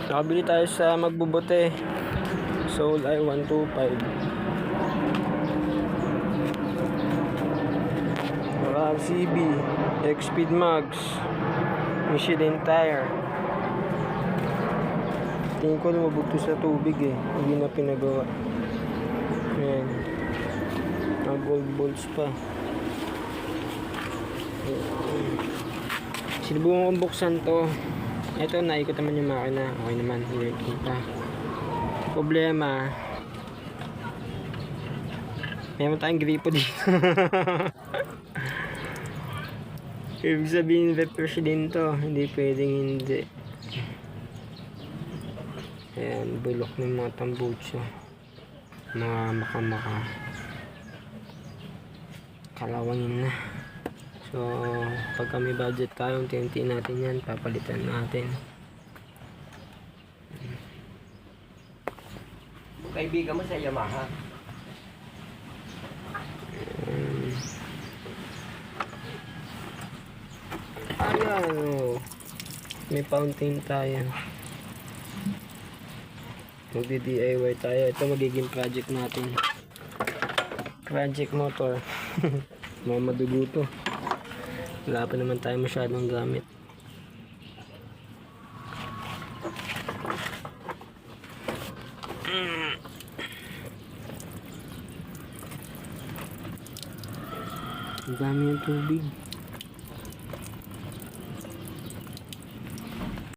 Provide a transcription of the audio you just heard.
Nakabili tayo sa Magbubote. Soul I 125. CB, X-Speed Mags, Michelin tire. Tingin ko lumabog to sa tubig eh. Hindi na pinagawa. Ayan. Mga gold balls pa. Sinubukan kong buksan to. Ito, naikot naman yung makina. Okay naman, working pa. Problema, mayroon tayong gripo dito. Ibig sabihin, refresh din to. Hindi pwedeng hindi. Ayan, bulok ng mga tambutso. Mga maka-maka. Kalawangin na. So, pagka may budget tayo, unti-unti natin yan. Papalitan natin. Kaibigan mo sa Yamaha. Ayan, oh. May fountain tayo. Magdi-DIY tayo. Ito magiging project natin. Project motor. Mga madugo to. Wala pa naman tayo masyadong gamit. Ang dami ng tubig.